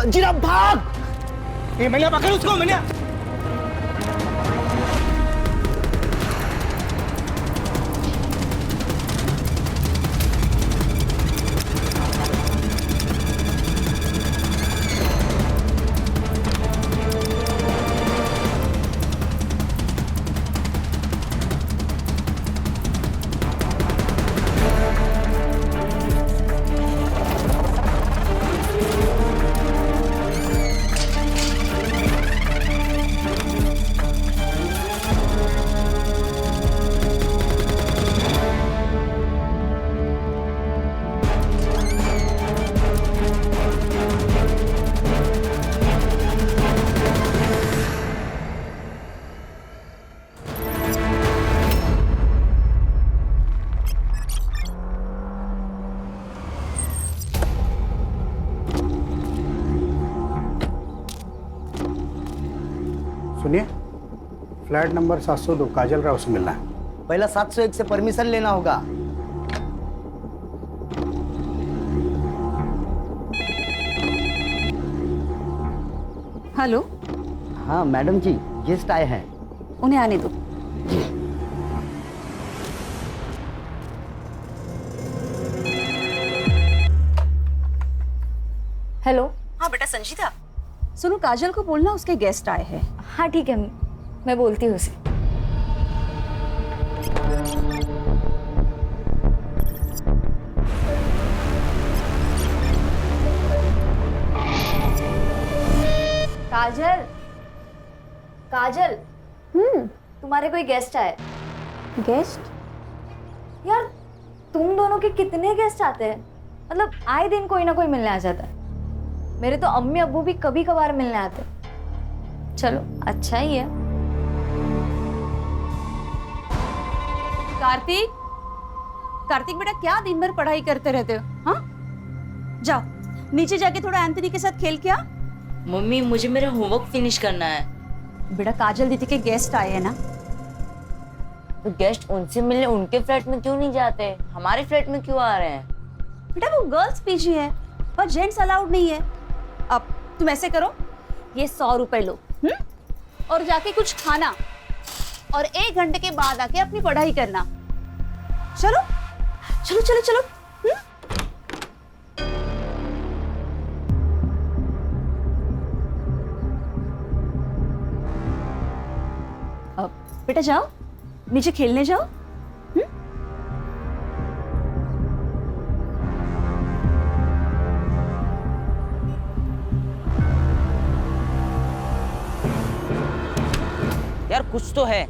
संजीरा भाग। ये मैया पकड़ उसको, मैया। सुनिए, फ्लैट नंबर 702 काजल राव से मिलना है। पहला 701 से परमिशन लेना होगा। हेलो। हाँ मैडम जी, गेस्ट आए हैं। उन्हें आने दो। हेलो। हाँ बेटा संजीता, सुनो काजल को बोलना उसके गेस्ट आए हैं। हाँ ठीक है, मैं बोलती हूँ उसे। काजल, काजल। तुम्हारे कोई गेस्ट आए। गेस्ट? यार तुम दोनों के कितने गेस्ट आते हैं? मतलब आए दिन कोई ना कोई मिलने आ जाता है। मेरे तो अम्मी अब्बू भी कभी कभार मिलने आते। चलो अच्छा ही है। कार्तिक, कार्तिक बेटा क्या दिन भर पढ़ाई करते रहते हो? हाँ, जाओ नीचे जाके थोड़ा एंथनी के साथ खेल के आ। मम्मी मुझे मेरा होमवर्क फिनिश करना है। बेटा काजल दीदी के गेस्ट आए हैं ना। तो गेस्ट उनसे मिलने उनके फ्लैट में क्यों नहीं जाते, हमारे फ्लैट में क्यों आ रहे हैं? बेटा वो गर्ल्स पीजी है और जेंट्स अलाउड नहीं है। अब तुम ऐसे करो, ये 100 रुपए लो और जाके कुछ खाना और 1 घंटे के बाद आके अपनी पढ़ाई करना। चलो चलो चलो चलो। अब बेटा जाओ नीचे खेलने जाओ। यार कुछ तो है।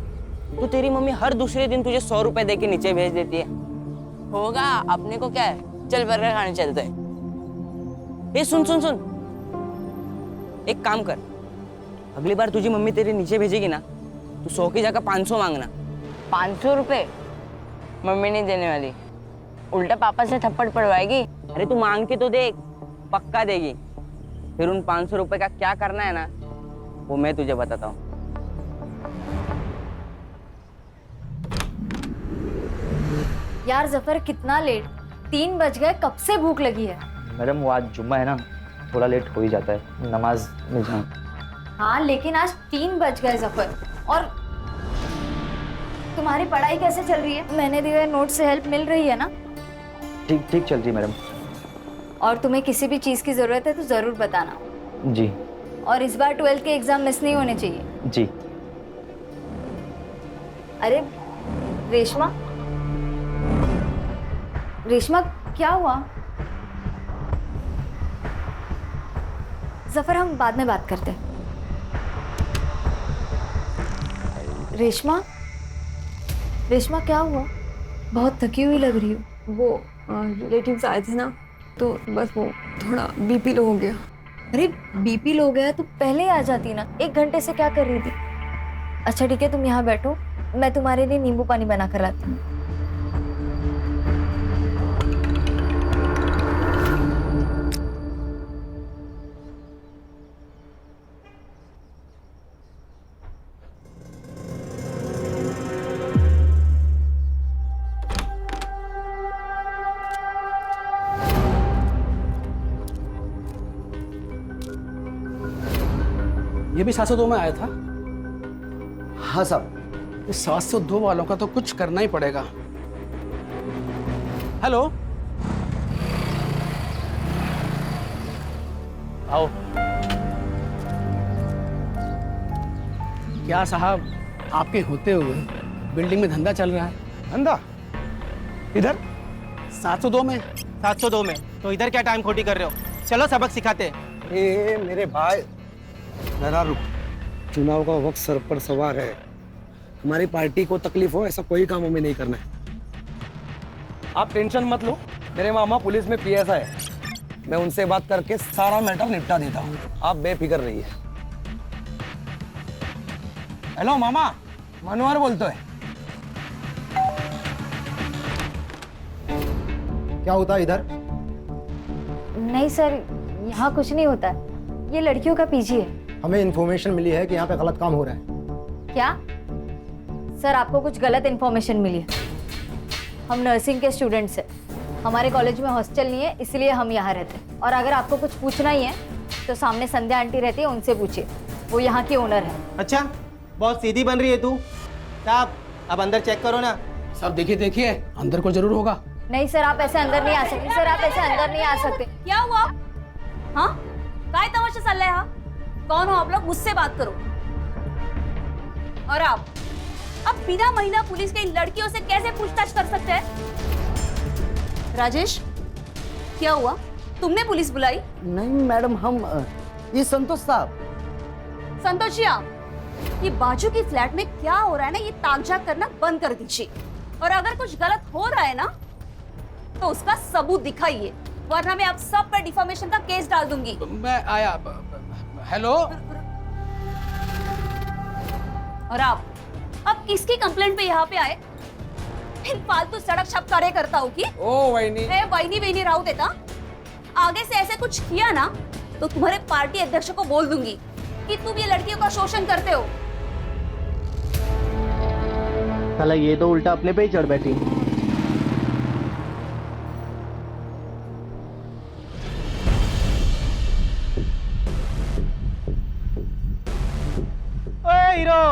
तो तेरी मम्मी हर दूसरे दिन तुझे 100 रुपए दे के नीचे भेज देती है। होगा, अपने को क्या है, चल बर्गर खाने चलते हैं। ये सुन सुन सुन, एक काम कर, अगली बार तुझी मम्मी तेरे नीचे भेजेगी ना, तू 100 की जगह 500 मांगना। 500 रुपए मम्मी नहीं देने वाली, उल्टा पापा से थप्पड़ पड़वाएगी। अरे तू मांग के तो देख, पक्का देगी। फिर उन 500 रुपए का क्या करना है ना, वो मैं तुझे बताता हूँ। यार जफर कितना लेट, 3 बज गए, कब से भूख लगी है। मैडम वो आज जुम्मा है ना, थोड़ा लेट हो ही जाता है, नमाज में जाऊँ। हाँ लेकिन आज 3 बज गए जफर। और तुम्हारी पढ़ाई कैसे चल रही है? मैंने दिए नोट से हेल्प मिल रही है ना? ठीक ठीक चल रही है मैडम। और तुम्हें किसी भी चीज़ की ज़रूरत है तो ज़रूर बताना। जी। और इस बार 12th के एग्ज़ाम मिस नहीं होने चाहिए। जी। अरे रेशमा, रेशमा क्या हुआ? जफर हम बाद में बात करते हैं। रेशमा, रेशमा क्या हुआ? बहुत थकी हुई लग रही हो। वो रिलेटिव्स आए थे ना, तो बस वो थोड़ा बीपी लो हो गया। अरे बीपी लो गया तो पहले ही आ जाती ना, 1 घंटे से क्या कर रही थी? अच्छा ठीक है, तुम यहाँ बैठो, मैं तुम्हारे लिए नींबू पानी बना कर लाती हूँ। ये भी 702 में आया था। हाँ साहब। इस 702 वालों का तो कुछ करना ही पड़ेगा। हेलो, आओ। क्या साहब, आपके होते हुए बिल्डिंग में धंधा चल रहा है? धंधा इधर 702 में। 702 में तो इधर क्या टाइम खोटी कर रहे हो? चलो सबक सिखाते हैं। ए मेरे भाई, जरा रुक। चुनाव का वक्त सर पर सवार है। हमारी पार्टी को तकलीफ हो ऐसा कोई काम हमें नहीं करना है। आप टेंशन मत लो, मेरे मामा पुलिस में पीएसआई है। मैं उनसे बात करके सारा मैटर निपटा देता हूँ, आप बेफिक्र रहिए। हेलो मामा, मनोहर बोलते है। क्या होता है इधर? नहीं सर, यहाँ कुछ नहीं होता है। ये लड़कियों का पीजी है। हमें इन्फॉर्मेशन मिली है कि यहाँ पे गलत काम हो रहा है। क्या सर, आपको कुछ गलत इन्फॉर्मेशन मिली है? हम नर्सिंग के स्टूडेंट्स हैं। हमारे कॉलेज में हॉस्टल नहीं है, इसलिए हम यहाँ रहते हैं। और अगर आपको कुछ पूछना ही है तो सामने संध्या आंटी रहती है, उनसे पूछिए, वो यहाँ की ओनर है। अच्छा, बहुत सीधी बन रही है तू। साहब अब अंदर चेक करो ना। साहब देखिए देखिए, अंदर को जरूर होगा। नहीं सर, आप ऐसे अंदर नहीं आ सकते। सर आप ऐसे अंदर नहीं आ सकते। क्या हुआ? हाँ, काय तमाशा चल रहा है यहाँ? कौन हो आप लोग? मुझसे बात करो। और आप अब बिना महिला पुलिस के इन लड़कियों से कैसे पूछताछ कर सकते हैं? राजेश, क्या हुआ? तुमने पुलिस बुलाई? नहीं मैडम, हम ये संतोष साहब। संतोष जी, आप ये बाजू की फ्लैट में क्या हो रहा है ना, ये ताकझाक करना बंद कर दीजिए। और अगर कुछ गलत हो रहा है ना तो उसका सबूत दिखाइए, वरना मैं आप सब पर डिफॉर्मेशन का केस डाल दूंगी। मैं आया। हेलो। और आप अब किसकी कंप्लेंट पे यहाँ पे आए? इन फालतू सड़क छप कार्यकर्ता हो की? ओ वहीनी, वहीनी वहीनी राव देता। आगे से ऐसे कुछ किया ना तो तुम्हारे पार्टी अध्यक्ष को बोल दूंगी कि तुम ये लड़कियों का शोषण करते हो। साला ये तो उल्टा अपने पे ही चढ़ बैठी। ओए हीरो,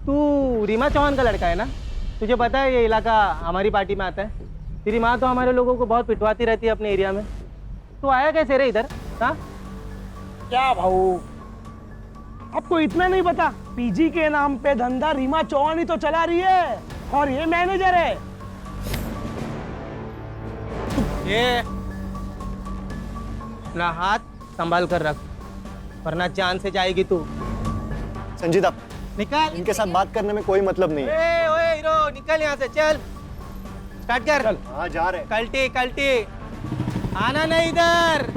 तू रीमा चौहान का लड़का है ना? तुझे पता है ये इलाका हमारी पार्टी में आता है। तेरी माँ तो हमारे लोगों को बहुत पिटवाती रहती है अपने एरिया में। तू आया कैसे रे इधर? हाँ, क्या भाऊ, आपको इतना नहीं पता? पीजी के नाम पे धंधा रीमा चौहान ही तो चला रही है, और ये मैनेजर है। ये अपना हाथ संभाल कर रख, वरना जान से जाएगी तू। संजीदा, निकल। इनके साथ बात करने में कोई मतलब नहीं है। ओए हीरो, निकल यहाँ से, चल स्टार्ट कर। चल। हाँ जा रहे। कल्टी कल्टी, आना नहीं इधर।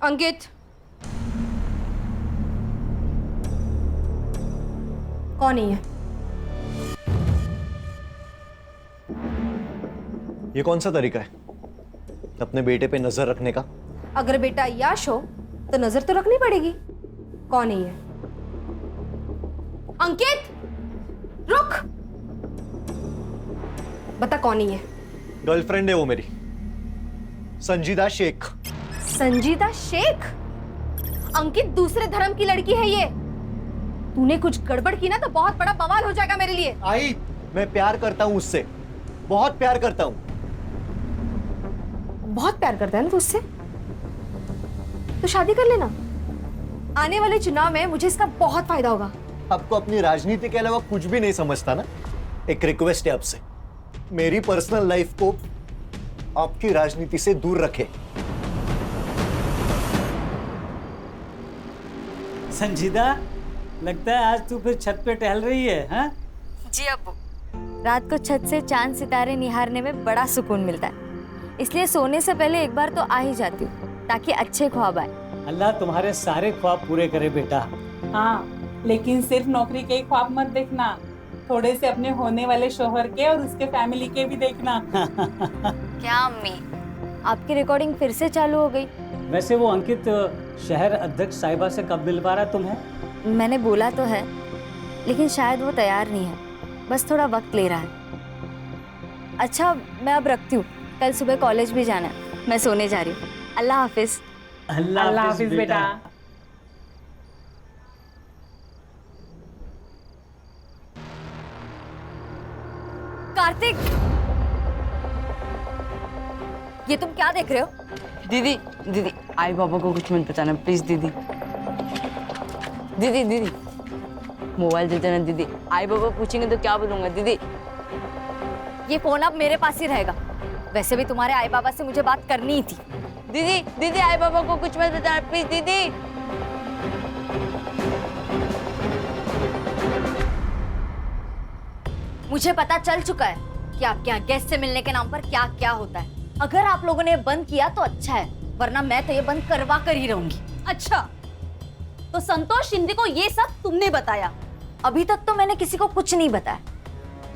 अंकित, कौन ही है? ये कौन सा तरीका है अपने बेटे पे नजर रखने का? अगर बेटा याश हो तो नजर तो रखनी पड़ेगी। कौन ही है? अंकित, रुक, बता कौन ही है? गर्लफ्रेंड है वो मेरी, संजीदा शेख। संजीदा शेख? अंकित, दूसरे धर्म की लड़की है ये। तूने कुछ गड़बड़ की ना तो बहुत बड़ा बवाल हो जाएगा मेरे लिए। आई, मैं प्यार करता हूँ उससे, बहुत प्यार करता हूँ। बहुत प्यार करता है ना तू उससे? तो शादी कर लेना। आने वाले चुनाव में मुझे इसका बहुत फायदा होगा। आपको अपनी राजनीति के अलावा कुछ भी नहीं समझता ना? एक रिक्वेस्ट है आपसे, मेरी पर्सनल लाइफ को आपकी राजनीति से दूर रखे। संजीदा, लगता है आज तू फिर छत पे टहल रही है, हाँ? जी अब्बू, रात को छत से चांद सितारे निहारने में बड़ा सुकून मिलता है, इसलिए सोने से पहले एक बार तो आ ही जाती हूँ ताकि अच्छे ख्वाब आए। अल्लाह तुम्हारे सारे ख्वाब पूरे करे बेटा। हाँ, लेकिन सिर्फ नौकरी के ही ख्वाब मत देखना, थोड़े से अपने होने वाले शोहर के और उसके फैमिली के भी देखना। क्या अम्मी, आपकी रिकॉर्डिंग फिर से चालू हो गई? वैसे वो अंकित शहर अध्यक्ष साहिबा से कब मिलवा रहा तुम्हें? मैंने बोला तो है, लेकिन शायद वो तैयार नहीं है, बस थोड़ा वक्त ले रहा है। अच्छा, मैं अब रखती हूँ, कल सुबह कॉलेज भी जाना है। मैं सोने जा रही हूँ। अल्लाह हाफिज। अल्लाह हाफिज बेटा। कार्तिक, ये तुम क्या देख रहे हो? दीदी दीदी आई बाबा को कुछ मत बताना प्लीज दीदी। दीदी दीदी मोबाइल दे देना दीदी, आई बाबा पूछेंगे तो क्या बोलूंगा दीदी। ये फोन अब मेरे पास ही रहेगा। वैसे भी तुम्हारे आई बाबा से मुझे बात करनी ही थी। दीदी दीदी आई बाबा को कुछ मत बताना प्लीज दीदी। मुझे पता चल चुका है कि आपके यहाँ गेस्ट से मिलने के नाम पर क्या क्या होता है। अगर आप लोगों ने बंद किया तो अच्छा है, वरना मैं तो ये बंद करवा कर ही रहूंगी। अच्छा, तो संतोष शिंदे को ये सब तुमने बताया? अभी तक तो मैंने किसी को कुछ नहीं बताया,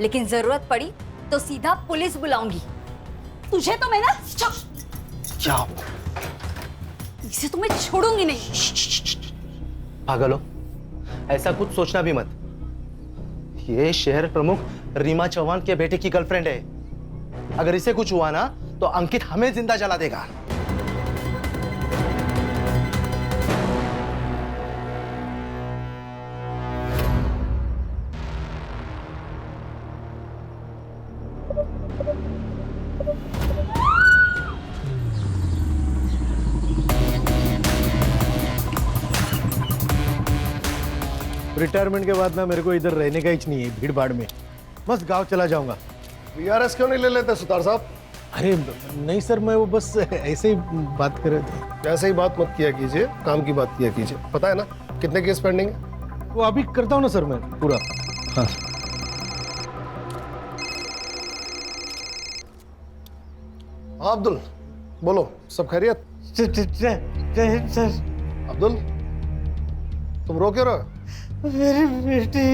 लेकिन जरूरत पड़ी तो सीधा पुलिस बुलाऊंगी। तुझे तो मैं ना क्या इसे तो मैं छोड़ूंगी नहीं। पागल हो, ऐसा कुछ सोचना भी मत। ये शहर प्रमुख रीमा चौहान के बेटे की गर्लफ्रेंड है। अगर इसे कुछ हुआ ना तो अंकित हमें जिंदा जला देगा। रिटायरमेंट के बाद ना मेरे को इधर रहने का ही नहीं है, भीड़ भाड़ में बस गांव चला जाऊंगा। बीआरएस क्यों नहीं ले लेते सुतार साहब? अरे नहीं सर, मैं वो बस ऐसे ही बात कर रहे थे। ऐसे ही बात मत किया कीजिए, काम की बात किया कीजिए। पता है ना कितने केस पेंडिंग है? वो अभी करता हूँ ना सर मैं पूरा। हाँ हाँ अब्दुल बोलो, सब खैरियत? सर अब्दुल तुम रो क्यों रहे हो? मेरी बेटी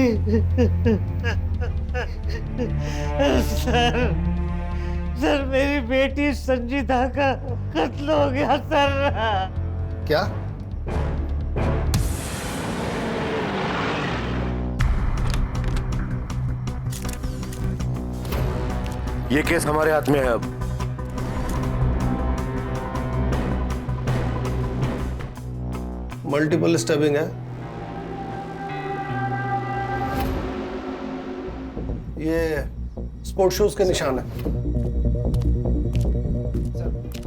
सर मेरी बेटी संजीता का कत्ल हो गया सर। क्या? ये केस हमारे हाथ में है अब। मल्टीपल स्टैबिंग है। ये स्पोर्ट शूज के निशान है।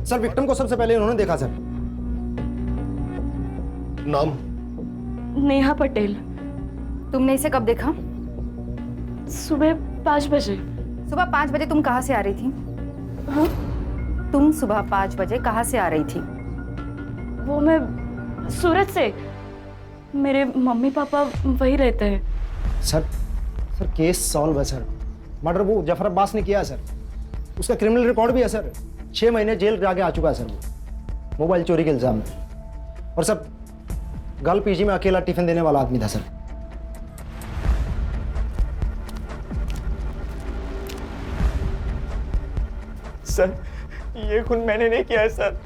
सर विक्टिम को सबसे पहले उन्होंने देखा सर। नाम? नेहा पटेल। तुमने इसे कब देखा? सुबह 5 बजे। सुबह 5 बजे तुम कहाँ से आ रही थी? हाँ? तुम सुबह 5 बजे कहाँ से आ रही थी? वो मैं सूरत से, मेरे मम्मी पापा वही रहते हैं। सर केस सॉल्व है सर। मर्डर वो जफर अब्बास ने किया है सर। उसका क्रिमिनल रिकॉर्ड भी है सर। 6 महीने जेल जाके आ चुका है सर वो, मोबाइल चोरी के इल्जाम में। और सर गर्ल पीजी में अकेला टिफिन देने वाला आदमी था सर। सर ये खून मैंने नहीं किया है सर।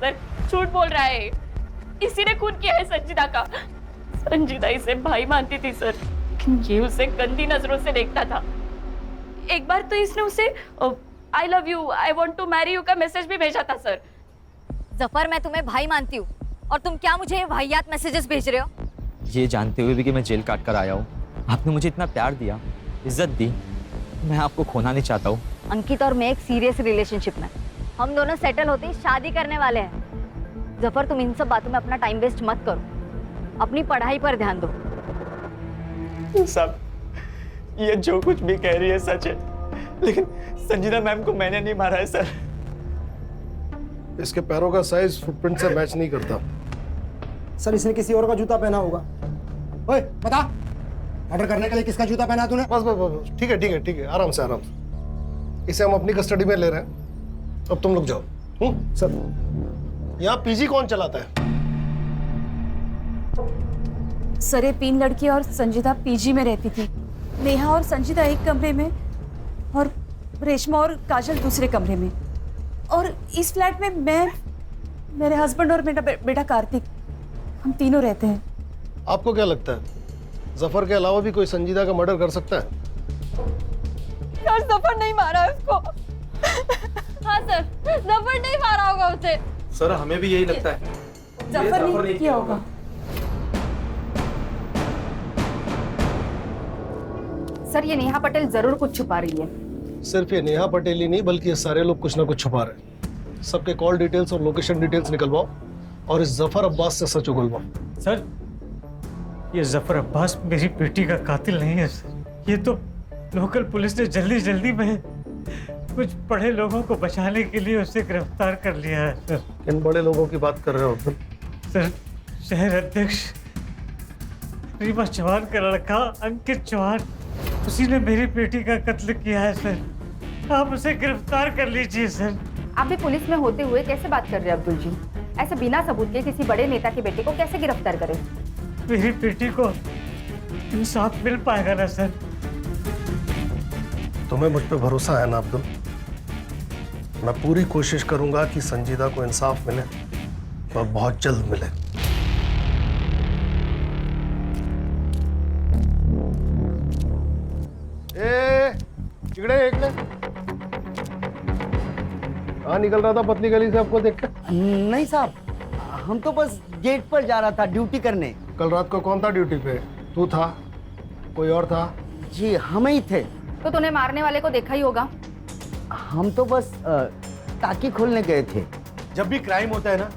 सर झूठ बोल रहा है, इसी ने खून किया है संजीदा का। संजीदा इसे भाई मानती थी सर, लेकिन ये उसे गंदी नजरों से देखता था। एक बार तो इसने उसे I love you, I want to marry you का मैसेज भी भेजा था सर। जफर, मैं तुम्हें भाई मानती हूँ और तुम क्या मुझे ये वाहियात मैसेजेस भेज रहे हो? ये जानते हुए भी कि मैं जेल काट कर आया हूँ, आपने मुझे इतना प्यार दिया, इज्जत दी, मैं आपको खोना नहीं चाहता हूँ। अंकित और मैं एक सीरियस रिलेशनशिप में, हम दोनों सेटल होते ही शादी करने वाले हैं। जफर, तुम इन सब बातों में अपना टाइम वेस्ट मत करो, अपनी पढ़ाई पर ध्यान दो। सब ये जो कुछ भी कह रही है सच है, लेकिन संजीदा मैम को मैंने नहीं मारा है सर। इसके पैरों का साइज फुटप्रिंट से मैच नहीं करता। सर इसने किसी और का जूता पहना होगा। ओए बता, मर्डर करने के लिए किसका जूता पहना तूने? बस बस बस, ठीक है ठीक है ठीक है, आराम से आराम से। इसे हम अपनी कस्टडी में ले रहे हैं, अब तुम लोग जाओ। सर यहाँ पीजी कौन चलाता है? सर ये 3 लड़की और संजीदा पीजी में रहती थी। नेहा और संजीदा एक कमरे में और रेशमा और काजल दूसरे कमरे में, और इस फ्लैट में मैं, मेरे हस्बैंड और मेरा बेटा कार्तिक, हम तीनों रहते हैं। आपको क्या लगता है जफर के अलावा भी कोई संजीदा का मर्डर कर सकता है? सर जफर नहीं मारा है उसको। हाँ सर, जफर नहीं मारा होगा उसे। सर हमें भी यही लगता है। जफर नहीं किया होगा। सर ये नेहा पटेल जरूर कुछ छुपा रही है। सिर्फ ये नेहा पटेल ही नहीं बल्कि ये सारे लोग कुछ ना कुछ छुपा रहे हैं। सबके कॉल डिटेल्स और लोकेशन डिटेल्स निकलवाओ और इस जफर अब्बास से सच उगलवाओ। सर ये जफर अब्बास मेरी बेटी का कातिल नहीं है सर। ये तो लोकल पुलिस ने जल्दी जल्दी में कुछ बड़े लोगों को बचाने के लिए उसे गिरफ्तार कर लिया है सर। किन बड़े लोगों की बात कर रहे हो अब्दुल? सर शहर अध्यक्ष रीमा चौहान का लड़का अंकित चौहान, उसी ने मेरी बेटी का कत्ल किया है सर। आप उसे गिरफ्तार कर लीजिए सर। आप भी पुलिस में होते हुए कैसे बात कर रहे हैं अब्दुल जी? ऐसे बिना सबूत के किसी बड़े नेता के बेटे को कैसे गिरफ्तार करें? मेरी बेटी को इंसाफ मिल पाएगा ना सर? तुम्हें मुझ पे भरोसा है ना अब्दुल? मैं पूरी कोशिश करूंगा कि संजीदा को इंसाफ मिले और बहुत जल्द मिले। इकड़े इकड़े कहाँ निकल रहा था पतली गली से आपको देखकर? नहीं साहब, हम तो बस गेट पर जा रहा था ड्यूटी करने। कल रात को कौन था ड्यूटी पे? तू था? कोई और था? जी हम ही थे। तो तूने मारने वाले को देखा ही होगा। हम तो बस टाकी खोलने गए थे। जब भी क्राइम होता है ना,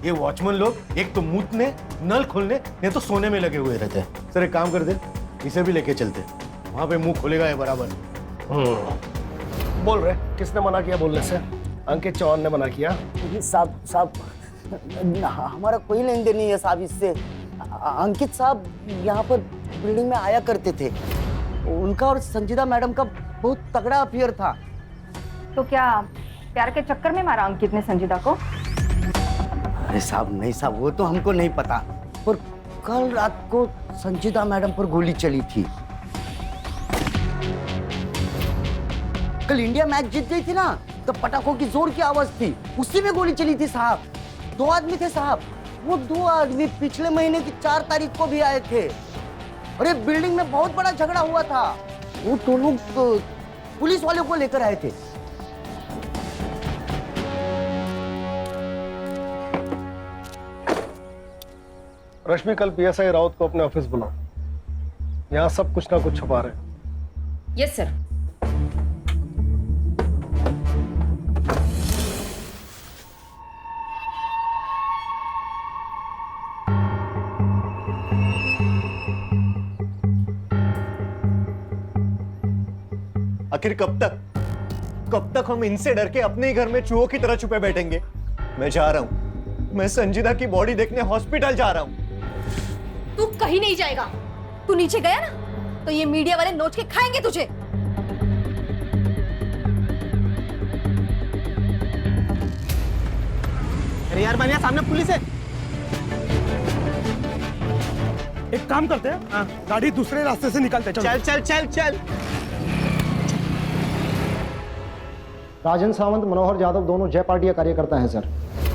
ये वॉचमैन लोग एक तो मूतने, नल खोलने, नहीं तो सोने में लगे हुए रहते हैं। सर एक काम कर दे, इसे भी लेके चलते, वहां पे मुंह खोलेगा ये बराबर। बोल रहे किसने मना किया बोलने से? अंकित चौहान ने मना किया। साहब हमारा कोई लेन देन नहीं है साहब इससे। अंकित साहब यहाँ पर बिल्डिंग में आया करते थे। उनका और संजीदा मैडम का बहुत तगड़ा अफेयर था। तो क्या प्यार के चक्कर में मारा अंकित ने संजीदा को? अरे साहब नहीं साहब, वो तो हमको नहीं पता, पर कल रात को संजीदा मैडम पर गोली चली थी। कल इंडिया मैच जीत गई थी ना, तो पटाखों की जोर की आवाज थी, उसी में गोली चली थी साहब। 2 आदमी थे साहब। वो 2 आदमी पिछले महीने की 4 तारीख को भी आए थे। अरे बिल्डिंग में बहुत बड़ा झगड़ा हुआ था। वो तो लोग पुलिस वालों को लेकर आए थे। रश्मि कल पीएसआई राउत को अपने ऑफिस बुलाओ। यहाँ सब कुछ ना कुछ छुपा रहे हैं। Yes sir. आखिर कब तक हम इनसे डर के अपने ही घर में चूहों की तरह छुपे बैठेंगे? मैं जा रहा हूं, मैं संजीदा की बॉडी देखने हॉस्पिटल जा रहा हूं। तू कहीं नहीं जाएगा। तू नीचे गया ना तो ये मीडिया वाले नोच के खाएंगे तुझे। अरे यार बनिया, सामने पुलिस है। एक काम करते हैं, गाड़ी दूसरे रास्ते से निकालते हैं। चल चल चल चल। राजन सावंत, मनोहर यादव दोनों जय पार्टी का कार्यकर्ता हैं सर।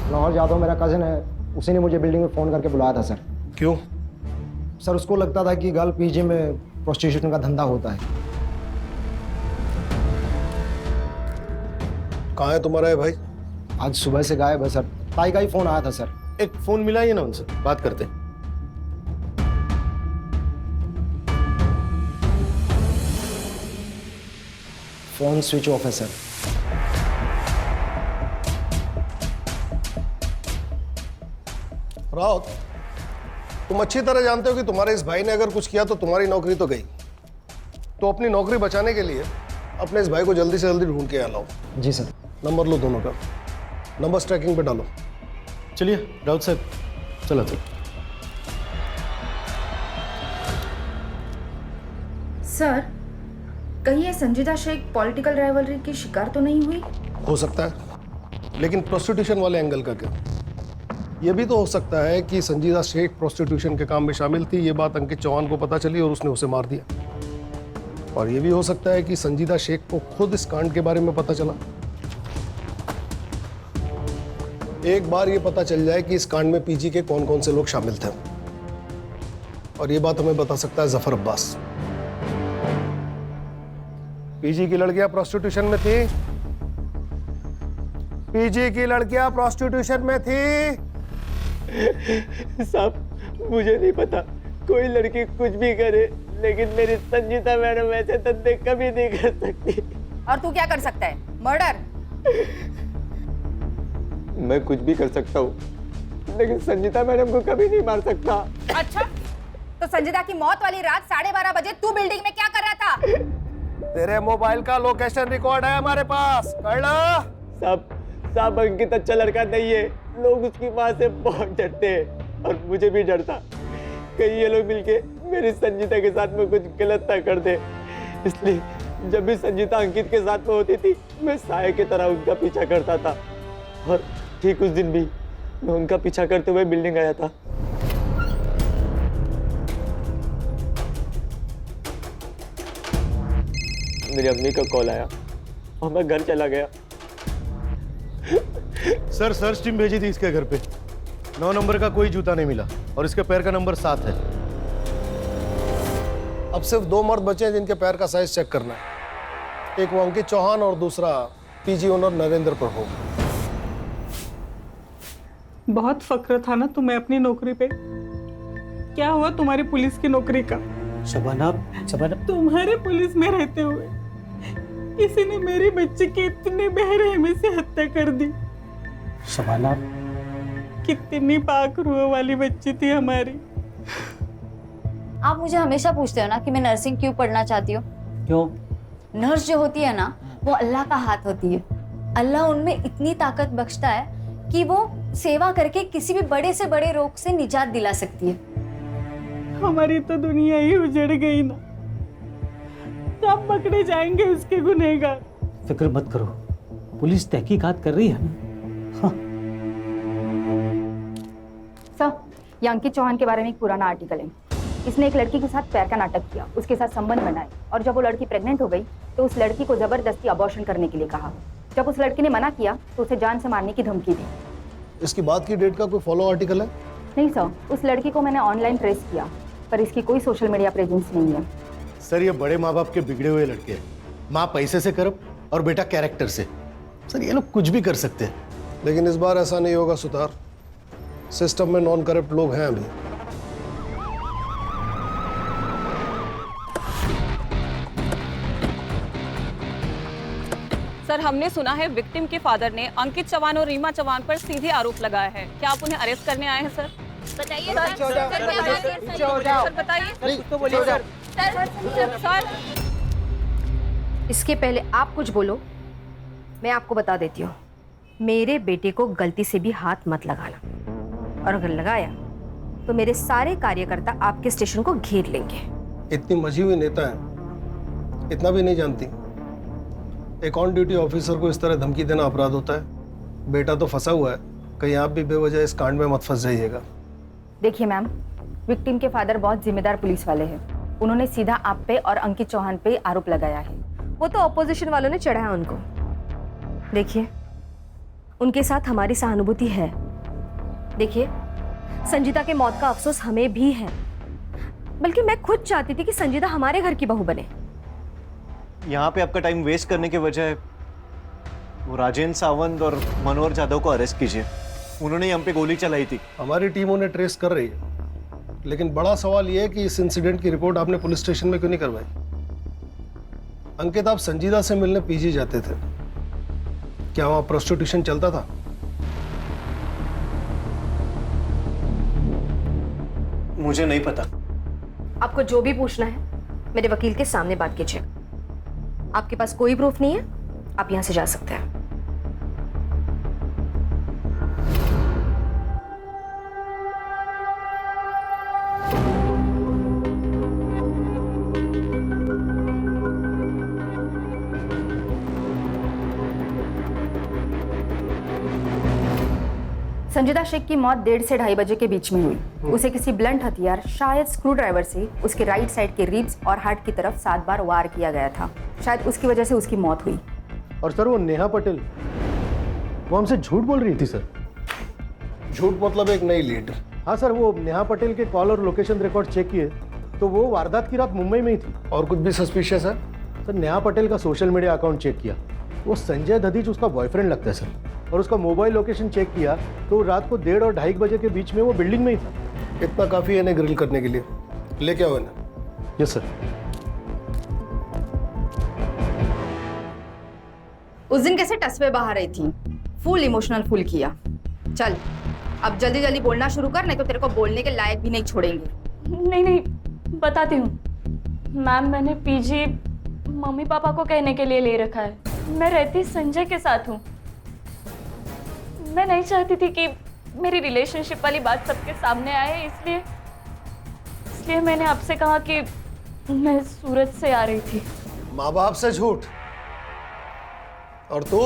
मनोहर यादव मेरा कजिन है, उसी ने मुझे बिल्डिंग में फ़ोन करके बुलाया था सर। क्यों? सर उसको लगता था कि गर्ल पीजी में प्रोस्टिट्यूशन का धंधा होता है। कहाँ है तुम्हारा है भाई? आज सुबह से गायब है सर। ताई का ही फ़ोन आया था सर। एक फोन मिला ही ना उनसे, बात करते। फ़ोन स्विच ऑफ है सर। राउत, तुम अच्छी तरह जानते हो कि तुम्हारे इस भाई ने अगर कुछ किया तो तुम्हारी नौकरी तो गई। तो अपनी नौकरी बचाने के लिए अपने इस भाई को जल्दी से जल्दी ढूंढ के यहाँ लाओ। जी सर। नंबर लो दोनों का, नंबर ट्रैकिंग पे डालो। चलिए राउत साहब, चलो चलो। सर कहीं ये संजीदा शेख पॉलिटिकल राइवलरी की शिकार तो नहीं हुई? हो सकता है, लेकिन प्रोस्टिट्यूशन वाले एंगल का क्या? ये भी तो हो सकता है कि संजीदा शेख प्रोस्टिट्यूशन के काम में शामिल थी, ये बात अंकित चौहान को पता चली और उसने उसे मार दिया। और ये भी हो सकता है कि संजीदा शेख को खुद इस कांड के बारे में पता चला। एक बार ये पता चल जाए कि इस कांड में पीजी के कौन कौन से लोग शामिल थे, और ये बात हमें बता सकता है जफर अब्बास। पीजी की लड़कियां प्रोस्टिट्यूशन में थी, पीजी की लड़कियां प्रोस्टिट्यूशन में थी। साहब मुझे नहीं पता, कोई लड़की कुछ भी करे, लेकिन मेरी संजीता मैडम ऐसे धंधे कभी नहीं कर सकती। और तू क्या कर सकता है? मर्डर? मैं कुछ भी कर सकता हूँ, लेकिन संजीता मैडम को कभी नहीं मार सकता। अच्छा, तो संजीता की मौत वाली रात 12:30 बजे तू बिल्डिंग में क्या कर रहा था? तेरे मोबाइल का लोकेशन रिकॉर्ड है हमारे पास, साहब अंकित अच्छा लड़का नहीं है, लोग उसकी माँ से बहुत डरते हैं और मुझे भी डरता। कहीं ये लोग मिलके मेरी संजीता के साथ में कुछ गलत ना कर दे, इसलिए जब भी संजीता अंकित के साथ में होती थी मैं साये की तरह उनका पीछा करता था, और ठीक उस दिन भी मैं उनका पीछा करते हुए बिल्डिंग आया था। मेरी अम्मी का कॉल आया और मैं घर चला गया। सर सर्च टीम भेजी थी इसके घर पे, 9 नंबर का कोई जूता नहीं मिला और इसके पैर का नंबर 7 है। अब सिर्फ 2 मर्द बचे हैं जिनके पैर का साइज चेक करना है, एक वो अंकित चौहान और दूसरा पीजी ओनर नरेंद्र प्रभु। बहुत फक्र था ना तुम्हें अपनी नौकरी पे, क्या हुआ तुम्हारी पुलिस की नौकरी का? शबाना, तुम्हारे पुलिस में रहते हुए किसी ने मेरी बच्ची की इतनी बेरहमी से हत्या कर दी। शबाना, कितनी पाक रूह वाली बच्ची थी हमारी। आप मुझे हमेशा पूछते हो ना कि मैं नर्सिंग क्यों पढ़ना चाहती हूँ। क्यों? नर्स जो होती है ना, वो अल्लाह का हाथ होती है। अल्लाह उनमें इतनी ताकत बख्शता है कि वो सेवा करके किसी भी बड़े से बड़े रोग से निजात दिला सकती है। हमारी तो दुनिया ही उजड़ गई ना, कब पकड़े जाएंगे उसके गुनहगार? फिक्र मत करो, पुलिस तहकीकात कर रही है ना। सर, ये अंकित चौहान के बारे में एक पुराना आर्टिकल है। इसने एक लड़की के साथ प्यार का नाटक किया, उसके साथ संबंध बनाए, और जब वो लड़की प्रेग्नेंट हो गई तो उस लड़की को जबरदस्ती अबॉर्शन करने के लिए कहा। जब उस लड़की ने मना किया तो उसे जान से मारने की धमकी दी। इसकी बात की डेट का कोई फॉलो आर्टिकल है? नहीं सर, उस लड़की को मैंने ऑनलाइन ट्रेस किया, पर इसकी कोई सोशल मीडिया प्रेजेंस नहीं है। सर ये बड़े माँ बाप के बिगड़े हुए लड़के हैं, माँ पैसे से करप्ट और बेटा कैरेक्टर से। सर ये लोग कुछ भी कर सकते हैं, लेकिन इस बार ऐसा नहीं होगा सुतार। सिस्टम में नॉन करप्ट लोग हैं अभी। सर, हमने सुना है विक्टिम के फादर ने अंकित चौहान और रीमा चौहान पर सीधे आरोप लगाया है। क्या आप उन्हें अरेस्ट करने आए हैं सर? बताइए सर, बताइए सर। इसके पहले आप कुछ बोलो, मैं आपको बता देती हूँ, मेरे बेटे को गलती से भी हाथ मत लगाना, और अगर लगाया तो मेरे सारे कार्यकर्ता आपके स्टेशन को घेर लेंगे। इतनी मजी हुई नेता है, इतना भी नहीं जानती। एक ऑन ड्यूटी ऑफिसर को इस तरह धमकी देना अपराध होता है। बेटा तो फंसा हुआ है, कहीं आप भी बेवजह इस कांड में मत फंस जाइएगा। देखिए मैम, विक्टिम के फादर बहुत जिम्मेदार पुलिस वाले हैं। उन्होंने सीधा आप पे और अंकित चौहान पे आरोप लगाया है। वो तो ऑपोजिशन वालों ने चढ़ाया उनको। देखिए, उनके साथ हमारी सहानुभूति है। देखिए, संजीता के मौत का अफसोस हमें भी है, बल्कि मैं खुद चाहती थी कि संजीता हमारे घर की बहू बने। यहाँ पे आपका टाइम वेस्ट करने के बजाय वो राजेंद्र सावंत और मनोहर जाधव को अरेस्ट कीजिए। उन्होंने हम पे गोली चलाई थी। हमारी टीम उन्हें ट्रेस कर रही है, लेकिन बड़ा सवाल यह है कि इस इंसिडेंट की रिपोर्ट आपने पुलिस स्टेशन में क्यों नहीं करवाई? अंकित, आप संजीदा से मिलने पीजी जाते थे, क्या वहां प्रोस्टिट्यूशन चलता था? मुझे नहीं पता। आपको जो भी पूछना है मेरे वकील के सामने बात कीजिए। आपके पास कोई प्रूफ नहीं है, आप यहां से जा सकते हैं। संजीदा शेख की मौत 1:30 से 2:30 बजे के बीच में हुई। उसे किसी ब्लंट हथियार शायद स्क्रू ड्राइवर से उसके राइट साइड के रिब्स और हार्ट की तरफ 7 बार वार किया गया था। शायद उसकी वजह से उसकी मौत हुई। और सर वो नेहा पटेल, वो हमसे झूठ बोल रही थी सर। झूठ मतलब एक नई लीड। हाँ सर, वो नेहा पटेल के कॉल और लोकेशन रिकॉर्ड चेक किए तो वो वारदात की रात मुंबई में ही थी। और कुछ भी सस्पिशियस है? सर नेहा पटेल का सोशल मीडिया अकाउंट चेक किया, वो संजय दधीच उसका बॉयफ्रेंड लगता है सर। और उसका मोबाइल लोकेशन चेक किया तो रात को 1:30 और 2:30 बजे के बीच में वो बिल्डिंग में ही था। इतना काफी है इन्हें ग्रिल करने के लिए। लेके आओ इन्हें। Yes sir. उस दिन कैसे टसवे बहा रही थी, फुल इमोशनल फुल किया। चल अब जल्दी जल्दी बोलना शुरू कर, नहीं तो तेरे को बोलने के लायक भी नहीं छोड़ेंगे। नहीं नहीं, बताती हूँ मैम। मैंने पीजी मम्मी पापा को कहने के लिए ले रखा है। मैं रहती संजय के साथ हूँ। मैं नहीं चाहती थी कि मेरी रिलेशनशिप वाली बात सबके सामने आए, इसलिए मैंने आपसे कहा कि मैं सूरत से आ रही थी। माँ बाप से झूठ। और तू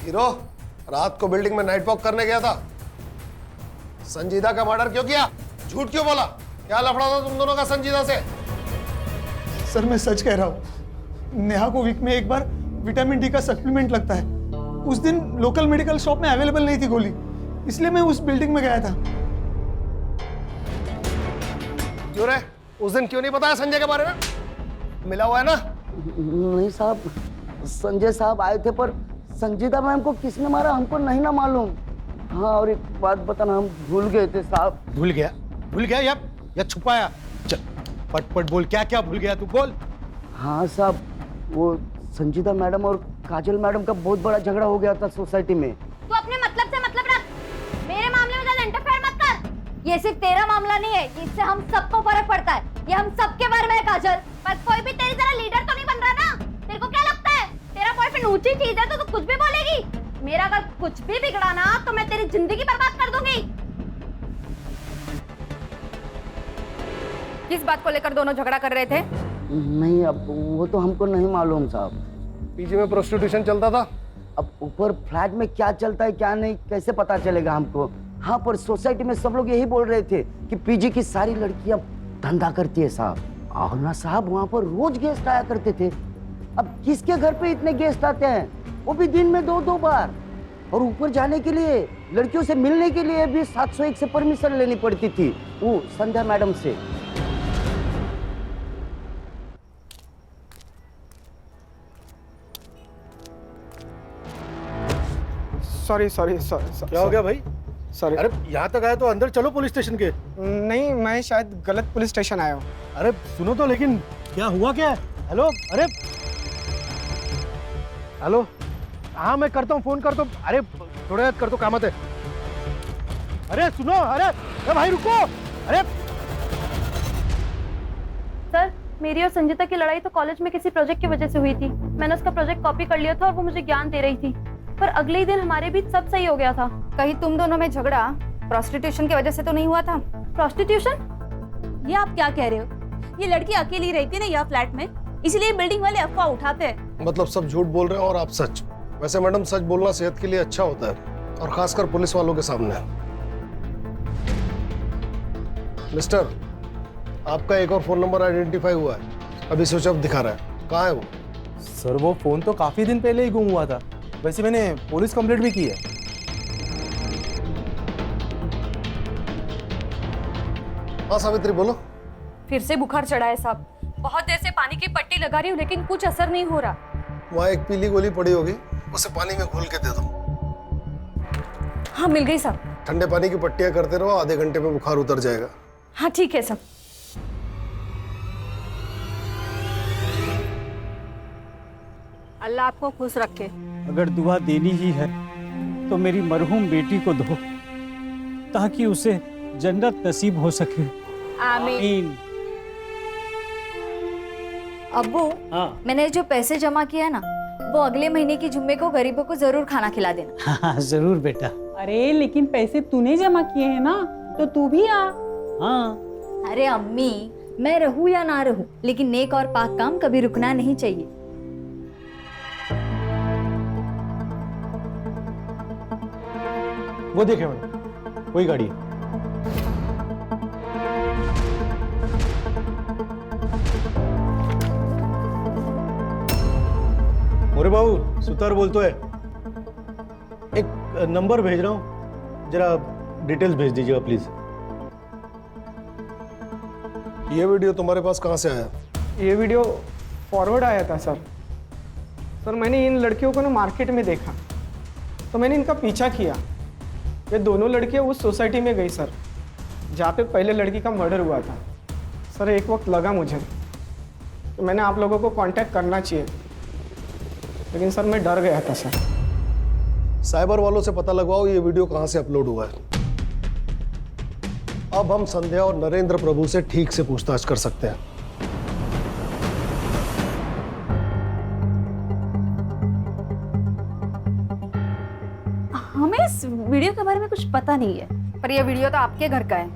हीरो रात को बिल्डिंग में नाइट वॉक करने गया था। संजीदा का मर्डर क्यों किया? झूठ क्यों बोला? क्या लफड़ा था तुम दोनों का संजीदा से? सर मैं सच कह रहा हूँ। नेहा को वीक में एक बार विटामिन डी का सप्लीमेंट लगता है। उस दिन लोकल मेडिकल शॉप में अवेलेबल नहीं थी गोली, इसलिए मैं उस बिल्डिंग में गया था। क्यों रे? उस दिन क्यों नहीं बताया संजय के बारे में? मिला हुआ है ना? नहीं साहब, संजय साहब आए थे पर संजीदा मैम को किसने मारा हमको नहीं ना मालूम। हाँ, और एक बात बताना, हम भूल गए थे साहब। भूल गया या छुपाया? चल पट पट बोल, क्या क्या भूल गया तू, बोल। हाँ साहब, वो संजीदा मैडम और काजल मैडम का बहुत बड़ा झगड़ा हो गया था सोसाइटी में। तू अपने मतलब से मतलब रख, मेरे मामले में ज्यादा इंटरफेयर मत कर। ये सिर्फ तेरा मामला नहीं है, इससे हम सबको फर्क पड़ता है। ये हम सबके बारे में है काजल। पर कोई भी तेरी तरह लीडर तो नहीं बन रहा ना। तेरे को क्या लगता है तेरा बॉयफ्रेंड ऊंची चीज है तो तू कुछ भी बोलेगी? मेरा अगर कुछ भी बिगड़ा ना तो मैं तेरी जिंदगी बर्बाद कर दूंगी। किस बात को लेकर दोनों झगड़ा कर रहे थे? नहीं, अब वो तो हमको नहीं मालूम साहब। पीजी में प्रोस्टिट्यूशन चलता था। अब ऊपर फ्लैट में क्या चलता है क्या नहीं कैसे पता चलेगा हमको? हाँ, पर सोसाइटी में सब लोग यही बोल रहे थे कि पीजी की सारी लड़कियां धंधा करती है साहब। और ना साहब, वहाँ पर रोज गेस्ट आया करते थे। अब किसके घर पे इतने गेस्ट आते हैं, वो भी दिन में 2-2 बार। और ऊपर जाने के लिए, लड़कियों से मिलने के लिए भी 701 से परमिशन लेनी पड़ती थी, वो संध्या मैडम से। सॉरी। क्या हो गया भाई? सॉरी। अरे यहाँ तक आए तो अंदर चलो पुलिस स्टेशन के। नहीं, मैं शायद गलत पुलिस स्टेशन आया हूँ। अरे सुनो तो, लेकिन क्या हुआ क्या है? हेलो, अरे हेलो, हाँ मैं करता हूँ, फोन करता हूँ। अरे थोड़ा याद कर, तो कामत है। अरे सुनो, अरे भाई रुको। अरे सर, मेरी और संजीता की लड़ाई तो कॉलेज में किसी प्रोजेक्ट की वजह से हुई थी। मैंने उसका प्रोजेक्ट कॉपी कर लिया था और वो मुझे ज्ञान दे रही थी, पर अगले ही दिन हमारे बीच सब सही हो गया था। कहीं तुम दोनों में झगड़ा प्रोस्टिट्यूशन की वजह से तो नहीं हुआ था? प्रोस्टिट्यूशन? ये आप क्या कह रहे हो? ये लड़की अकेली रहती है ना यहाँ फ्लैट में, इसलिए बिल्डिंग वाले अफवाह उठाते हैं। मतलब सब झूठ बोल रहे हैं और आप सच। वैसे मैडम, सच बोलना सेहत के लिए अच्छा होता है, और खासकर पुलिस वालों के सामने। मिस्टर, आपका एक और फोन नंबर आइडेंटिफाई हुआ है, अभी स्विच ऑफ दिखा रहा है। कहाँ है वो? सर वो फोन तो काफी दिन पहले ही गुम हुआ था। वैसे मैंने पुलिस कंप्लेंट भी की है। हाँ सावित्री, बोलो। फिर से बुखार चढ़ा है साहब। बहुत देर से पानी की पट्टी लगा रही हूँ लेकिन कुछ असर नहीं हो रहा। वहाँ एक पीली गोली पड़ी होगी, उसे पानी में घोल के दे दो। हाँ मिल गई साहब। ठंडे पानी की पट्टियां करते रहो, आधे घंटे में बुखार उतर जाएगा। हाँ ठीक है साहब। अल्लाह आपको खुश रखे। अगर दुआ देनी ही है तो मेरी मरहूम बेटी को दो, ताकि उसे जन्नत नसीब हो सके। आमीन। अब्बू, मैंने जो पैसे जमा किया ना, वो अगले महीने की जुम्मे को गरीबों को जरूर खाना खिला देना। हाँ जरूर बेटा। अरे लेकिन पैसे तूने जमा किए हैं ना, तो तू भी आ। हाँ। अरे अम्मी, मैं रहूं या ना रहूं, लेकिन नेक और पाक काम कभी रुकना नहीं चाहिए। वो देखे मैडम, वही गाड़ी है। मोरे बाबू सुतार बोलतो है, एक नंबर भेज रहा हूँ, जरा डिटेल्स भेज दीजिएगा प्लीज। ये वीडियो तुम्हारे पास कहाँ से आया? ये वीडियो फॉरवर्ड आया था सर। सर मैंने इन लड़कियों को ना मार्केट में देखा, तो मैंने इनका पीछा किया। ये दोनों लड़कियां उस सोसाइटी में गई सर, जहाँ पे पहले लड़की का मर्डर हुआ था। सर एक वक्त लगा मुझे तो मैंने आप लोगों को कांटेक्ट करना चाहिए, लेकिन सर मैं डर गया था सर। साइबर वालों से पता लगवाओ ये वीडियो कहाँ से अपलोड हुआ है। अब हम संध्या और नरेंद्र प्रभु से ठीक से पूछताछ कर सकते हैं। हमें इस वीडियो के बारे में कुछ पता नहीं है। पर यह वीडियो तो आपके घर का है।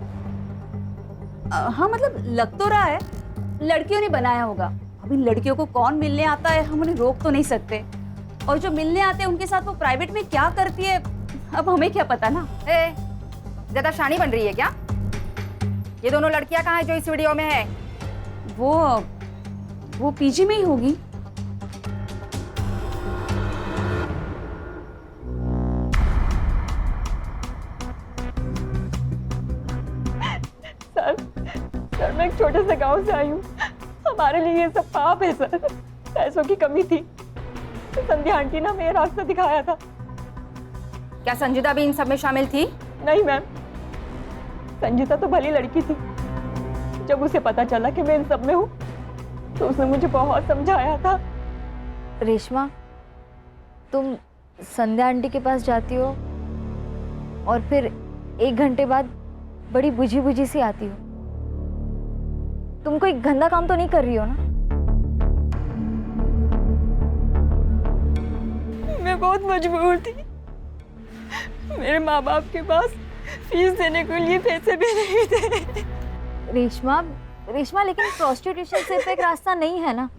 हाँ मतलब लग तो रहा है लड़कियों ने बनाया होगा। अभी लड़कियों को कौन मिलने आता है हम उन्हें रोक तो नहीं सकते, और जो मिलने आते हैं उनके साथ वो प्राइवेट में क्या करती है अब हमें क्या पता ना। ज्यादा शानी बन रही है क्या? ये दोनों लड़कियां कहाँ है जो इस वीडियो में है? वो पीजी में ही होगी। सर मैं एक छोटे से गांव से आई हूँ, हमारे लिए ये सब पाप है सर। पैसों की कमी थी, संध्या आंटी ने हमें रास्ता दिखाया था। क्या संजीदा भी इन सब में शामिल थी? नहीं मैम, संजीता तो भली लड़की थी। जब उसे पता चला कि मैं इन सब में हूँ तो उसने मुझे बहुत समझाया था। रेशमा, तुम संध्या आंटी के पास जाती हो और फिर 1 घंटे बाद बड़ी बुझी बुझी सी आती हो। तुम कोई गंदा काम तो नहीं कर रही हो ना? मैं बहुत मजबूर थी, मेरे माँ बाप के पास फीस देने के लिए पैसे भी नहीं थे। रेशमा लेकिन प्रोस्टिट्यूशन सिर्फ एक रास्ता नहीं है ना।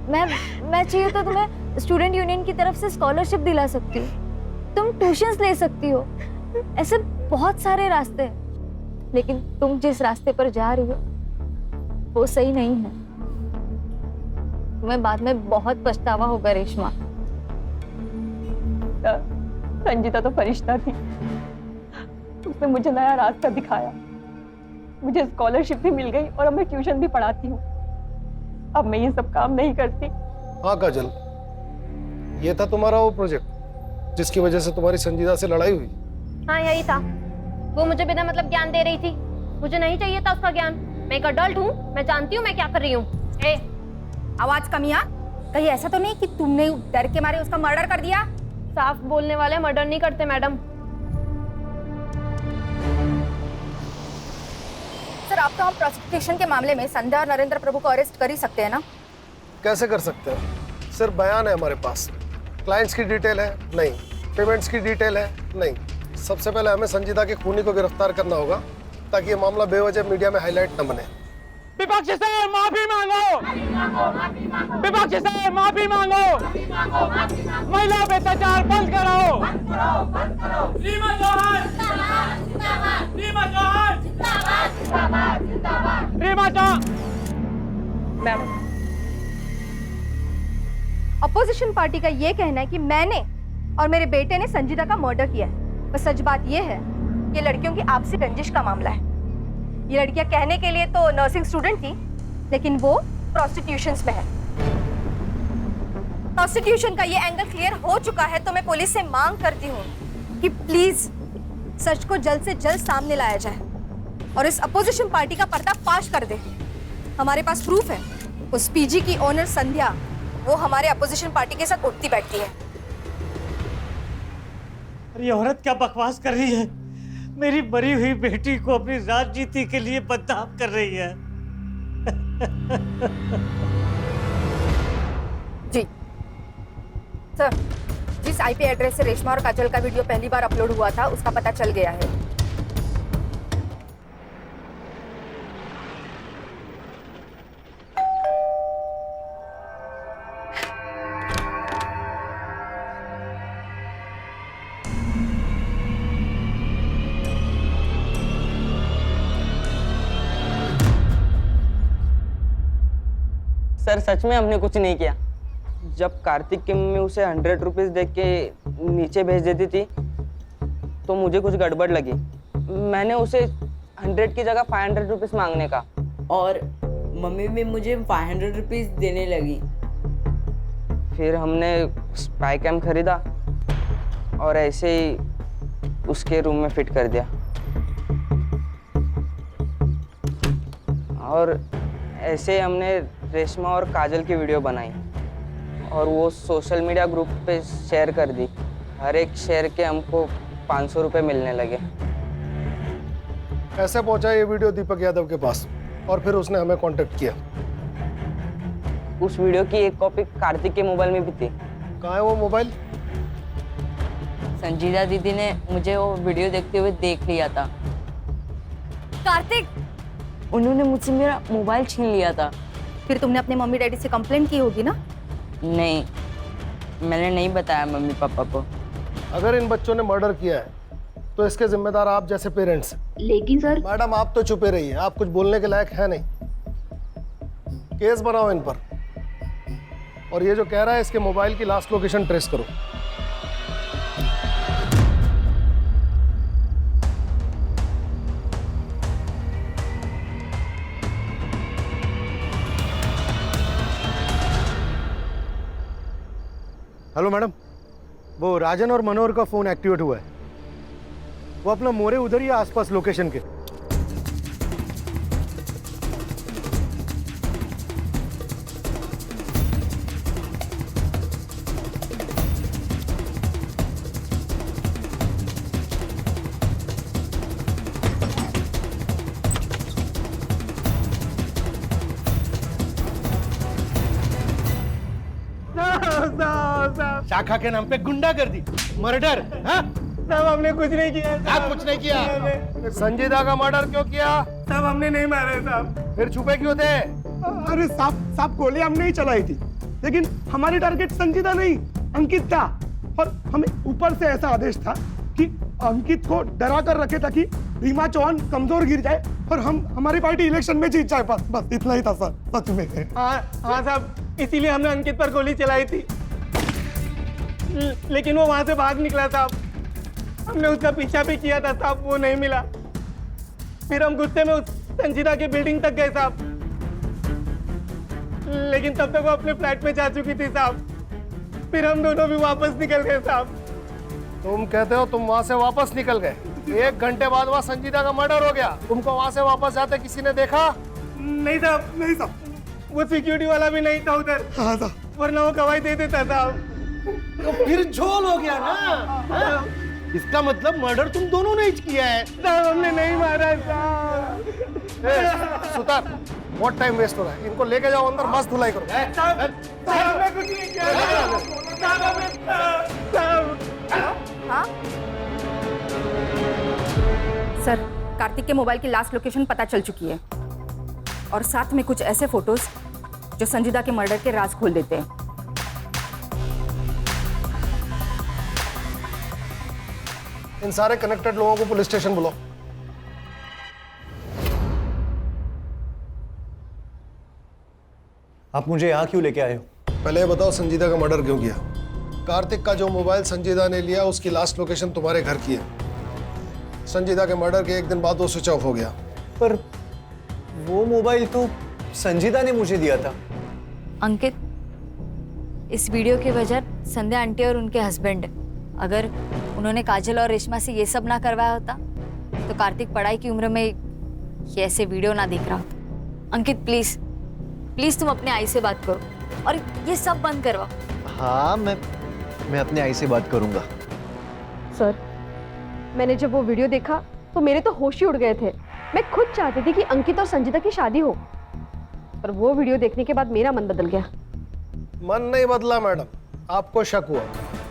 मैं चाहिए तो तुम्हें स्टूडेंट यूनियन की तरफ से स्कॉलरशिप दिला सकती हूँ, तुम ट्यूशंस ले सकती हो, ऐसे बहुत सारे रास्ते हैं। लेकिन तुम जिस रास्ते पर जा रही हो वो सही नहीं है। तुम्हें बाद में बहुत पछतावा होगा रेशमा। संजीता तो फरिश्ता थी, उसने मुझे नया रास्ता दिखाया, मुझे स्कॉलरशिप भी मिल गई और अब मैं ट्यूशन भी पढ़ाती हूँ। अब मैं ये सब काम नहीं करती। हाँ काजल, ये था तुम्हारा वो प्रोजेक्ट जिसकी वजह से तुम्हारी संजीदा से लड़ाई हुई? हाँ यही था। वो मुझे बिना मतलब ज्ञान दे रही थी, मुझे नहीं चाहिए था उसका ज्ञान। मैं एक अडल्ट हूँ, मैं जानती हूँ मैं क्या कर रही हूँ। आवाज कमिया, कहीं ऐसा तो नहीं कि तुमने डर के मारे उसका मर्डर कर दिया? साफ बोलने वाले मर्डर नहीं करते मैडम। सर आप तो हम प्रोसिक्यूशन के मामले में संध्या और नरेंद्र प्रभु को अरेस्ट कर ही सकते हैं ना? कैसे कर सकते हैं? सिर्फ बयान है हमारे पास, क्लाइंट्स की डिटेल है नहीं, पेमेंट्स की डिटेल है नहीं। सबसे पहले हमें संजीदा के खूनी को गिरफ्तार करना होगा ताकि ये मामला बेवजह मीडिया में हाईलाइट न बने। विपक्ष से माफी मांगो, विपक्ष से माफी मांगो, महिला पे अत्याचार बंद कराओ। Reema Chauhan, Reema Chauhan, Reema Chauhan. Ma'am, opposition party का ये कहना है कि मैंने और मेरे बेटे ने संजीदा का मर्डर किया है। पर सच बात ये है कि लड़कियों की आपसी रंजिश का मामला है। ये लड़कियां कहने के लिए तो नर्सिंग स्टूडेंट थी, लेकिन वो प्रोस्टिट्यूशन में है। प्रोस्टिट्यूशन का ये एंगल क्लियर हो चुका है, तो मैं पुलिस से मांग करती हूँ कि प्लीज सच को जल्द से जल्द सामने लाया जाए और इस अपोजिशन पार्टी का पर्दाफाश कर दे। हमारे पास प्रूफ है, उस पीजी की ओनर संध्या वो हमारे अपोजिशन पार्टी के साथ उठती बैठती है। अरे ये औरत क्या बकवास कर रही है? मेरी मरी हुई बेटी को अपनी राजनीति के लिए बदनाम कर रही है। जी सर, जिस आईपी एड्रेस से रेशमा और काजल का वीडियो पहली बार अपलोड हुआ था उसका पता चल गया है। सर सच में हमने कुछ नहीं किया। जब कार्तिक की मम्मी उसे 100 रुपीज दे के नीचे भेज देती थी तो मुझे कुछ गड़बड़ लगी। मैंने उसे 100 की जगह 500 रुपीज मांगने का। और मम्मी भी मुझे 500 रुपीज देने लगी। फिर हमने स्पाई कैम खरीदा और ऐसे ही उसके रूम में फिट कर दिया। और ऐसे ही हमने रेशमा और काजल की वीडियो बनाई और वो सोशल मीडिया ग्रुप पे शेयर कर दी। हर एक शेयर के हमको 500 रुपये मिलने लगे। कैसे पहुंचा ये वीडियो दीपक यादव के पास और फिर उसने हमें कांटेक्ट किया? उस वीडियो की एक कॉपी कार्तिक के मोबाइल में भी थी। कहाँ है वो मोबाइल? संजीदा दीदी ने मुझे वो वीडियो देखते हुए देख लिया था। कार्तिक, उन्होंने मुझसे मेरा मोबाइल छीन लिया था। फिर तुमने अपने मम्मी डैडी से कंप्लेंट की होगी ना? नहीं, मैंने नहीं बताया मम्मी पापा को। अगर इन बच्चों ने मर्डर किया है तो इसके जिम्मेदार आप जैसे पेरेंट्स। लेकिन सर। मैडम आप तो चुपे रहिए, आप कुछ बोलने के लायक है नहीं। केस बनाओ इन पर। और ये जो कह रहा है इसके मोबाइल की लास्ट लोकेशन ट्रेस करो। हेलो मैडम, वो राजन और मनोहर का फोन एक्टिवेट हुआ है। वो अपना मोरे उधर ही है आसपास लोकेशन के। शाखा के नाम पे गुंडागर्दी, मर्डर। साहब हमने कुछ नहीं किया। आप कुछ नहीं किया। संजीदा का मर्डर क्यों किया? साहब हमने नहीं मारा साहब। फिर छुपे क्यों थे? अरे साहब गोली हमने ही चलाई थी, लेकिन हमारी टारगेट संजीदा नहीं अंकित था। और हमें ऊपर से ऐसा आदेश था कि अंकित को डरा कर रखे ताकि रीमा चौहान कमजोर गिर जाए और हमारी पार्टी इलेक्शन में जीत जाए। बस इतना ही था सर, सच में। हाँ साहब, इसीलिए हमने अंकित पर गोली चलाई थी, लेकिन वो वहां से भाग निकला साहब। हमने उसका पीछा भी किया था साहब, वो नहीं मिला। फिर हम गुस्से में उस संजीदा की बिल्डिंग तक गए साहब, लेकिन तब तक वो अपने फ्लैट में जा चुकी थी साहब। फिर हम दोनों भी वापस निकल गए साहब। तुम कहते हो तुम वहां से वापस निकल गए? 1 घंटे बाद वहां संजीदा का मर्डर हो गया। तुमको वहां से वापस जाते किसी ने देखा? नहीं साहब, नहीं साहब। वो सिक्योरिटी वाला भी नहीं था उधर। हाँ साहब, वरना वो गवाही दे देता साहब। तो फिर झोल हो गया ना। इसका मतलब मर्डर तुम दोनों ने ही किया है। साहब हमने नहीं मारा साहब। सुतार, बहुत टाइम वेस्ट हो रहा है। इनको लेके जाओ अंदर, मस्त धुलाई करो। साहब हमने कुछ नहीं किया। हाँ? सर, कार्तिक के मोबाइल की लास्ट लोकेशन पता चल चुकी है और साथ में कुछ ऐसे फोटोज जो संजीदा के मर्डर के राज खोल देते हैं। इन सारे कनेक्टेड लोगों को पुलिस स्टेशन बुलाओ। आप मुझे यहाँ क्यों लेके आए हो? पहले ये बताओ संजीदा का मर्डर क्यों किया? कार्तिक का जो मोबाइल संजीदा ने लिया उसकी लास्ट लोकेशन तुम्हारे घर की है। संजीदा के मर्डर के 1 दिन बाद वो स्विच ऑफ हो गया। पर वो मोबाइल तो संजीदा ने मुझे दिया था। अंकित, इस वीडियो की वजह संध्या आंटी और उनके हस्बैंड। अगर उन्होंने काजल और रेशमा से ये सब ना करवाया होता तो कार्तिक पढ़ाई की उम्र में ये ऐसे वीडियो ना देख रहा होता। अंकित प्लीज प्लीज तुम अपने आई से बात करो और ये सब बंद करवाओ। हाँ, मैं अपने आई से बात करूंगा। सर, मैंने जब वो वीडियो देखा तो मेरे तो होश ही उड़ गए थे। मैं खुद चाहती थी कि अंकित और संजीदा की शादी हो, पर वो वीडियो देखने के बाद मेरा मन बदल गया। मन नहीं बदला मैडम, आपको शक हुआ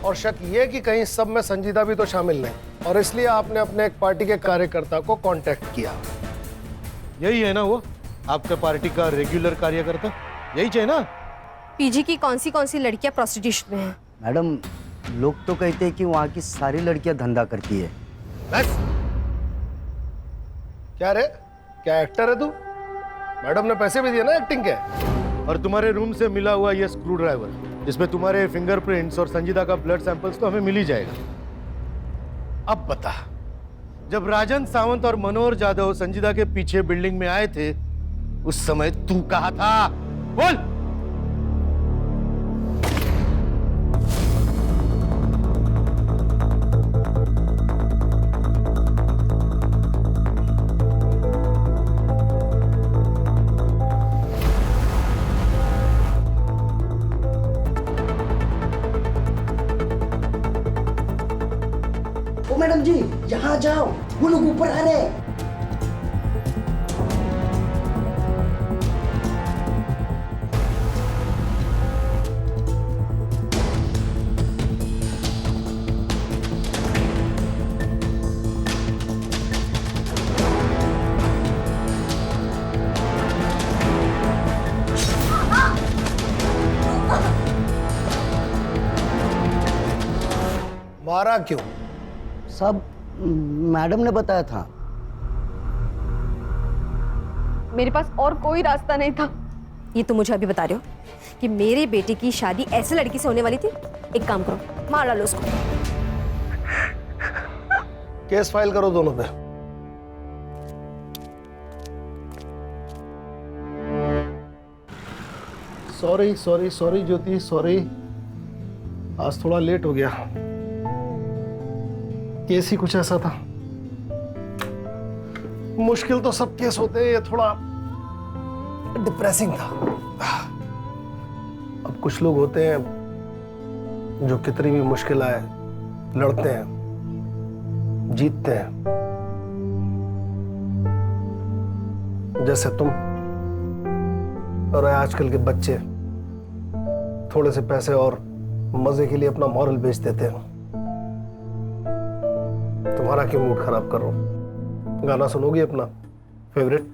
और शक ये कि कहीं सब में संजीदा भी तो शामिल नहीं, और इसलिए आपने अपने एक पार्टी के कार्यकर्ता को कांटेक्ट किया। यही है ना वो आपके पार्टी का रेगुलर कार्यकर्ता? यही चाहिए ना? पीजी की कौन सी लड़कियां प्रोस्टिट्यूशन में हैं? मैडम, लोग तो कहते हैं कि वहाँ की सारी लड़कियां धंधा करती है। बस क्या रे, क्या एक्टर है तू? मैडम ने पैसे भी दिए ना एक्टिंग के। और तुम्हारे रूम से मिला हुआ ये स्क्रू ड्राइवर, जिसमें तुम्हारे फिंगरप्रिंट्स और संजीदा का ब्लड सैंपल्स तो हमें मिल ही जाएगा। अब बता, जब राजन सावंत और मनोहर जाधव संजीदा के पीछे बिल्डिंग में आए थे, उस समय तू कहाँ था? बोल। ओ मैडम जी, यहाँ जाओ, वो लोग ऊपर आ रहे हैं। मारा क्यों? सब मैडम ने बताया था। मेरे पास और कोई रास्ता नहीं था। ये तो मुझे अभी बता रहे हो कि मेरे बेटे की शादी ऐसे लड़की से होने वाली थी? एक काम करो, मार डालो उसको। केस फाइल करो दोनों पे। सॉरी सॉरी सॉरी ज्योति, सॉरी, आज थोड़ा लेट हो गया। केस ही कुछ ऐसा था। मुश्किल तो सब केस होते हैं, ये थोड़ा डिप्रेसिंग था। अब कुछ लोग होते हैं जो कितनी भी मुश्किल आए लड़ते हैं, जीतते हैं, जैसे तुम। और आजकल के बच्चे थोड़े से पैसे और मजे के लिए अपना मॉरल बेच देते हैं। तुम्हारा क्यों मूड खराब कर रहा हूं? गाना सुनोगी अपना फेवरेट?